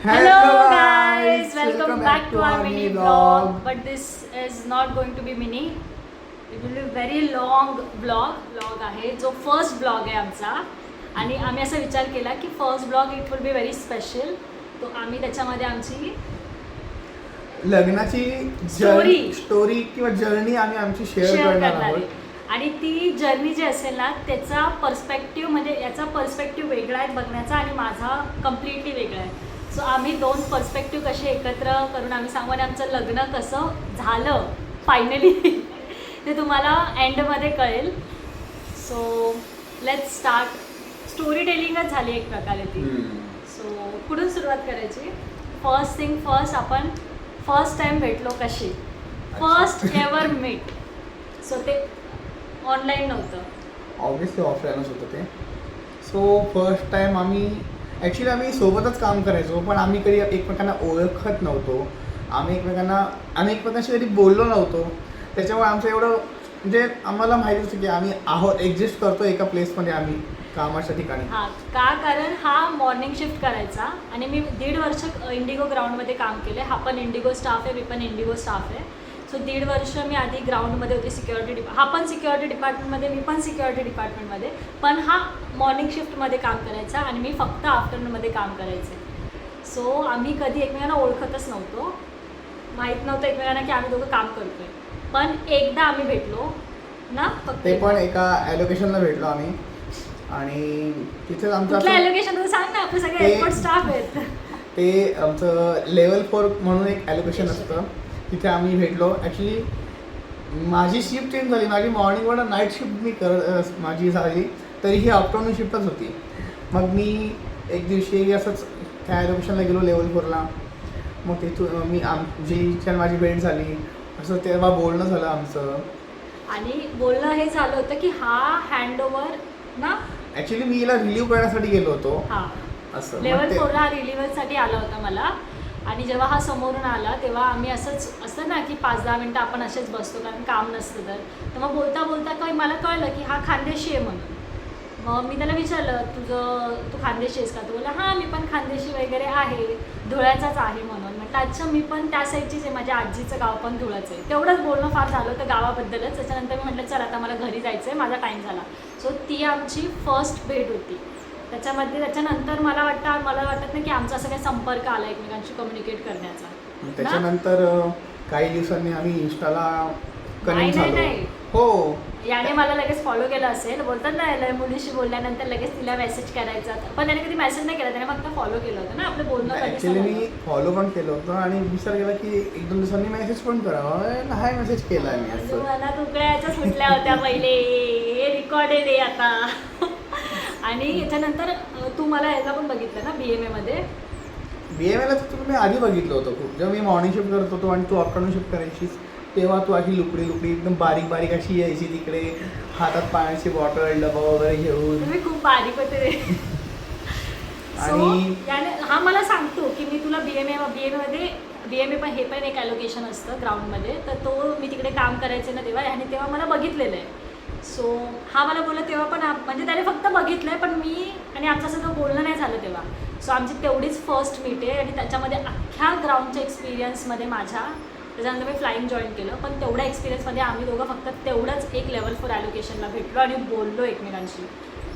Hello guys, welcome back to our mini vlog. But this is not going to be mini. It will be very long vlog आहे जो first blog आहे आमचा आणि आम्ही असा विचार केला की first blog it will be very special. तो आम्ही त्याच्यामध्ये आमची लग्नाची स्टोरी किंवा जर्नी आम्ही आमची शेअर करणार आहोत. आणि ती जर्नी जी असेल ना त्याचा पर्स्पेक्टिव्ह म्हणजे याचा पर्स्पेक्टिव्ह वेगळा आहे बघण्याचा आणि माझा कम्प्लिटली वेगळा आहे. सो आम्ही दोन पर्स्पेक्टिव्ह कसे एकत्र करून आम्ही सांगू आणि आमचं लग्न कसं झालं फायनली ते तुम्हाला एंडमध्ये कळेल. So let's start. स्टोरी टेलिंगच झाली एक प्रकारे ती. सो कुठून सुरुवात करायची? फर्स्ट थिंग फर्स्ट, आपण फर्स्ट टाइम भेटलो कशी, फर्स्ट एव्हर मीट. सो ते ऑनलाईन नव्हतं, ऑब्व्हियसली ऑफलाईनच होतं ते. सो फर्स्ट टाईम आम्ही सोबतच काम करायचो पण आम्ही कधी एकमेकांना ओळखत नव्हतो. आम्ही एकमेकांशी कधी बोललो नव्हतो. त्याच्यामुळे आमचं एवढं म्हणजे आम्हाला माहिती होतं की आम्ही आहोत, एक्झिस्ट करतो एका प्लेसमध्ये आम्ही कामाच्या ठिकाणी. हां का, कारण हा मॉर्निंग शिफ्ट करायचा आणि मी 1.5 वर्ष इंडिगो ग्राउंडमध्ये काम केले. हा पण इंडिगो स्टाफ आहे, मी पण इंडिगो स्टाफ आहे. सो 1.5 वर्ष मी आधी ग्राउंडमध्ये होते सिक्युरिटी हा पण सिक्युरिटी डिपार्टमेंटमध्ये, मी पण सिक्युरिटी डिपार्टमेंटमध्ये. पण हा मॉर्निंग शिफ्टमध्ये काम करायचा आणि मी फक्त आफ्टरनूनमध्ये काम करायचे. सो आम्ही कधी एकमेकांना ओळखतच नव्हतो, माहीत नव्हतं एकमेकांना की आम्ही दोघं काम करतोय. पण एकदा आम्ही भेटलो ना, फक्त ते पण एका ॲलोकेशनला भेटलो आम्ही आणि तिथेच आमचं ॲलोकेशन सांग ना, आपले सगळे एक्सपर्ट स्टाफ आहेत. ते आमचं लेवल 4 म्हणून एक ॲलोकेशन असतं, तिथे आम्ही भेटलो. ॲक्च्युली माझी शिफ्ट चेंज झाली, माझी मॉर्निंगवर नाईट शिफ्ट माझी झाली, तरी ही आफ्टरनून शिफ्टच होती. मग मी एक दिवशी असंच त्या लोकेशनला गेलो लेवल 4ला. मग तिथून माझी भेट झाली, असं तेव्हा बोलणं झालं आमचं. आणि बोलणं हे झालं होतं की हा हँडओव्हर ना, ॲक्च्युली मी हिला रिलीव्ह करण्यासाठी गेलो होतो. हां, असं लेवल 4ला रिलीव्हरसाठी आला होता मला. आणि जेव्हा हा समोरून आला तेव्हा आम्ही असंच असतं ना की 5-10 मिनटं आपण असेच बसतो कारण काम नसतं. तर मग बोलता बोलता काही मला कळलं की हा खानदेशी आहे म्हणून. मग मी त्याला विचारलं तू खानदेशी आहेस का? तो बोला हां मी पण खानदेशी वगैरे आहे, धुळ्याचाच आहे म्हणून. म्हटलं अच्छा मी पण त्या साईडचीच आहे, माझ्या आजीचं गाव पण धुळ्याचं आहे. तेवढंच बोलणं फार झालं होतं गावाबद्दलच. त्याच्यानंतर मी म्हटलं चल आता मला घरी जायचं आहे, माझा टाईम झाला. सो ती आमची फर्स्ट भेट होती. त्याच्यानंतर मला वाटत नाही की आमचा असं काही संपर्क आला एकमेकांशी कम्युनिकेट करण्याचा. त्याच्यानंतर काही दिवसांनी आम्ही इन्स्टाला कनेक्ट झालो. हो, याने मला लगेच फॉलो केलं असेल. बोलतात ना मुलीशी बोलल्यानंतर लगेच तिला मेसेज करायचा, पण त्याने कधी मेसेज नाही केला, त्याने फक्त फॉलो केलं होतं ना आपलं बोलणं. ॲक्च्युली मी फॉलो पण केलं होतं आणि विचार केला की 1-2 दिवसांनी मेसेज पण करावा. हाय मेसेज केला मी. असं मला तुकड्याच्या सुटल्या होत्या पहिले, हे रेकॉर्डेड आहे आता. आणि याच्यानंतर तू मला यायला पण बघितलं ना BMA BMAला तर मी आधी बघितलं होतं खूप. जेव्हा मी मॉर्निंग शिफ्ट करत होतो आणि तू आफ्टरनून शिफ्ट करायचीस तेव्हा तू अशी लुकडी एकदम बारीक बारीक अशी यायची तिकडे, हातात पाण्याची बॉटल डबा वगैरे घेऊन. मी खूप बारीक होते. आणि हा मला सांगतो की मी तुला BMA पण हे पण एक ॲलोकेशन असतं ग्राउंडमध्ये, तर तो मी तिकडे काम करायचे ना तेव्हा, आणि तेव्हा मला बघितलेलं आहे. सो हा मला बोलला तेव्हा पण म्हणजे त्याने फक्त बघितलं आहे पण मी आणि आमचं असं बोलणं नाही झालं तेव्हा. सो आमची तेवढीच फर्स्ट मीट आहे आणि त्याच्यामध्ये अख्ख्या ग्राउंडच्या एक्सपिरियन्समध्ये त्याच्यानंतर मी फ्लाईंग जॉईन केलं. पण तेवढ्या एक्सपिरियन्समध्ये आम्ही दोघं फक्त तेवढंच एक लेवल 4 ॲलोकेशनला भेटलो आणि बोललो एकमेकांशी.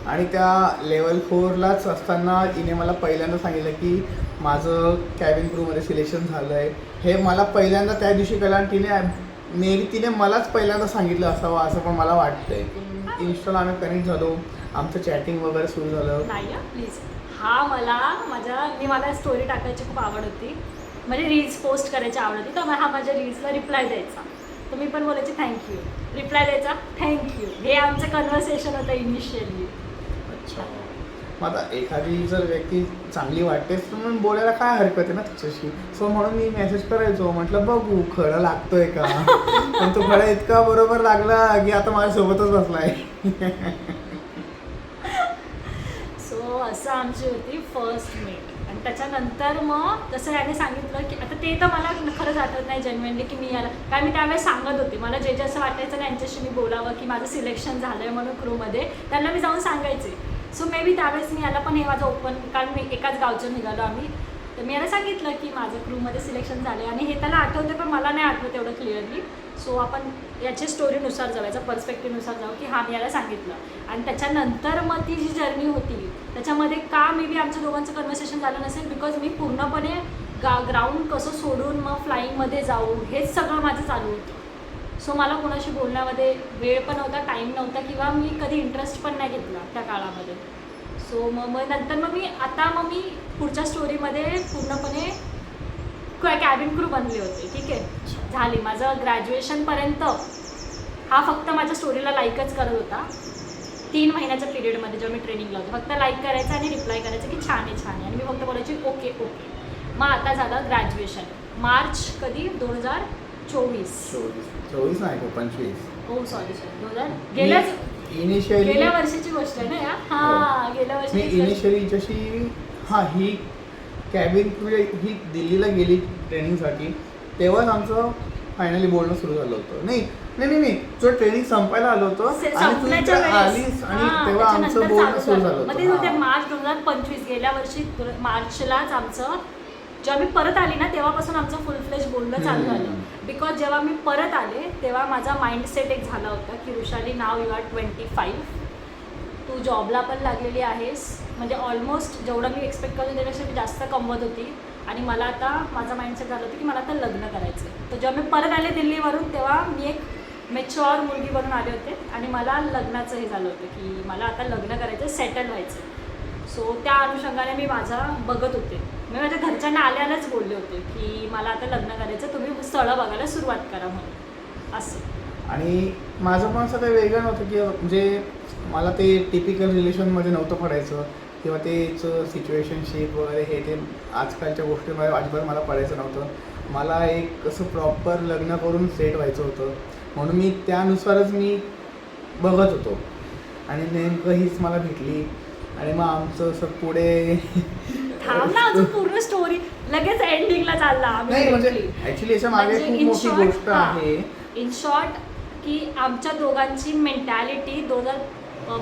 आणि त्या लेवल 4लाच असताना हिने मला पहिल्यांदा सांगितलं की माझं कॅबिन क्रूमध्ये सिलेक्शन झालं आहे. हे मला पहिल्यांदा त्या दिवशी कळलं आणि तिने मलाच पहिल्यांदा सांगितलं असावं असं पण मला वाटतंय. इन्स्टाला आम्ही कनेक्ट झालो, आमचं चॅटिंग वगैरे सुरू झालं. नाही प्लीज, हा मला स्टोरी टाकायची खूप आवड होती, म्हणजे रील्स पोस्ट करायची आवड होती. तर हा माझ्या रील्सला रिप्लाय द्यायचा, तर मी पण बोलायची थँक्यू, रिप्लाय द्यायचा थँक्यू. हे आमचं कन्व्हर्सेशन होतं इनिशियली. अच्छा, मग आता एखादी जर व्यक्ती चांगली वाटतेच तर म्हणून बोलायला काय हरकत आहे ना तिच्याशी. सो म्हणून मी मेसेज करायचो, म्हटलं बघू खडं लागतोय का. पण तो खडा इतका बरोबर लागला की आता माझ्यासोबतच बसलाय. सो असं आमची होती फर्स्ट मीट. आणि त्याच्यानंतर मग जसं याने सांगितलं की आता ते तर मला खरंच आठवत नाही जेन्युइनली की मी याला, कारण मी त्यावेळेस सांगत होते मला जे असं वाटायचं ना यांच्याशी मी बोलावं की माझं सिलेक्शन झालं आहे म्हणून क्रूमध्ये, त्यांना मी जाऊन सांगायचे. सो मे बी त्यावेळेस मी याला पण हे माझं ओपन, कारण मी एकाच गावचं निघालो आम्ही, तर मी याला सांगितलं की माझं क्रूमध्ये सिलेक्शन झाले आणि हे त्याला आठवते पण मला नाही आठवत एवढं क्लिअरली. सो आपण याच्या स्टोरीनुसार जाऊ, याचा पर्स्पेक्टिव्हनुसार जाऊ की हां मी याला सांगितलं. आणि त्याच्यानंतर मग ती जी जर्नी होती त्याच्यामध्ये का मे बी आमच्या दोघांचं कन्व्हर्सेशन झालं नसेल, बिकॉज मी पूर्णपणे ग्राउंड कसं सोडून मग फ्लाईंगमध्ये जाऊ हेच सगळं माझं चालू होतं. सो मला कोणाशी बोलण्यामध्ये वेळ पण नव्हता, टाईम नव्हता किंवा मी कधी इंटरेस्ट पण नाही घेतला त्या काळामध्ये. सो मग नंतर मग मी पुढच्या स्टोरीमध्ये पूर्णपणे कॅबिन क्रू बनले होते. ठीक आहे, झाली माझं ग्रॅज्युएशनपर्यंत हा फक्त माझ्या स्टोरीला लाईकच करत होता. 3 महिन्याच्या पिरियडमध्ये जेव्हा मी ट्रेनिंगला होते फक्त लाईक करायचं आणि रिप्लाय करायचं की छान आहे छान आहे, आणि मी फक्त बोलायची ओके ओके. मग आता झालं ग्रॅज्युएशन मार्च कधी 2024 नाही 25. हो सॉरी गेल्या वर्षाची गोष्ट आहे ना या. हां गेल्या मी वर्षी इनिशियली जशी ही कॅबिन म्हणजे ही दिल्लीला गेली ट्रेनिंगसाठी तेव्हाच आमचं फायनली बोलणं सुरू झालं होतं. नाही तुझं ट्रेनिंग संपायला आलं होतं आणि तू इथे आलीस आणि तेव्हा आमचं बोलणं सुरू झालं मध्ये होते होतं. मार्च 2025 गेल्या वर्षी मार्चलाच आमचं जेव्हा मी परत आली ना तेव्हापासून आमचं फुल फ्लेज बोलणं चालू झालं. बिकॉज जेव्हा मी परत आले तेव्हा माझा माइंडसेट एक झाला होता की वृषाली नाव यू आर 25, तू जॉबला पण लागलेली आहेस, म्हणजे ऑलमोस्ट जेवढं मी एक्सपेक्ट करतो त्यापेक्षा मी जास्त कमवत होती आणि मला आता माझा माइंडसेट झालं होतं की मला आता लग्न करायचं आहे. तर जेव्हा मी परत आले दिल्लीवरून तेव्हा मी एक मॅच्युअर मुलगी बनून आले होते आणि मला लग्नाचं हे झालं होतं की मला आता लग्न करायचं, सेटल व्हायचं. सो त्या अनुषंगाने मी माझा बघत होते. मी माझ्या घरच्यांना आल्यालाच बोलले होते की मला आता लग्न करायचं, तुम्ही स्थळं बघायला सुरुवात करा म्हणून असं. आणि माझं पण असं काही वेगळं नव्हतं की म्हणजे मला ते टिपिकल रिलेशनमध्ये नव्हतं पडायचं किंवा तेच सिच्युएशनशिप वगैरे हे ते आजकालच्या गोष्टीमध्ये अजिबात मला पडायचं नव्हतं. मला एक असं प्रॉपर लग्न करून सेट व्हायचं होतं, म्हणून मी त्यानुसारच मी बघत होतो आणि नेमकं हीच मला भेटली. आणि मग आमचं असं पुढे थांब ना अजून पूर्ण स्टोरी लगेच एंडिंगला चालला. नाही म्हणजे ॲक्च्युली याच्या मागे खूप मोठी गोष्ट आहे. इन शॉर्ट की आमच्या दोघांची मेंटॅलिटी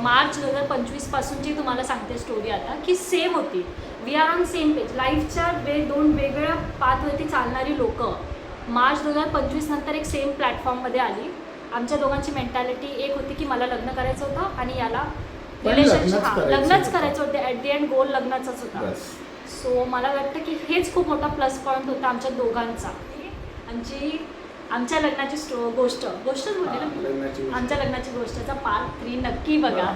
मार्च 2025 पासूनची तुम्हाला सांगते स्टोरी आता की सेम होती. We are on same page. लाईफच्या 2 वेगवेगळ्या पाथवरती चालणारी लोकं मार्च 2025 नंतर एक सेम प्लॅटफॉर्ममध्ये आली. आमच्या दोघांची मेंटॅलिटी एक होती की मला लग्न करायचं होतं आणि याला रिलेशनशिप लग्नच करायचं होतं. ॲट दी एंड गोल लग्नाचाच होता. सो मला वाटतं की हेच खूप मोठा प्लस पॉईंट होता आमच्या दोघांचा. आमच्या लग्नाची गोष्टच बोलली ना, आमच्या लग्नाची गोष्टचा पार्ट 3 नक्की बघा.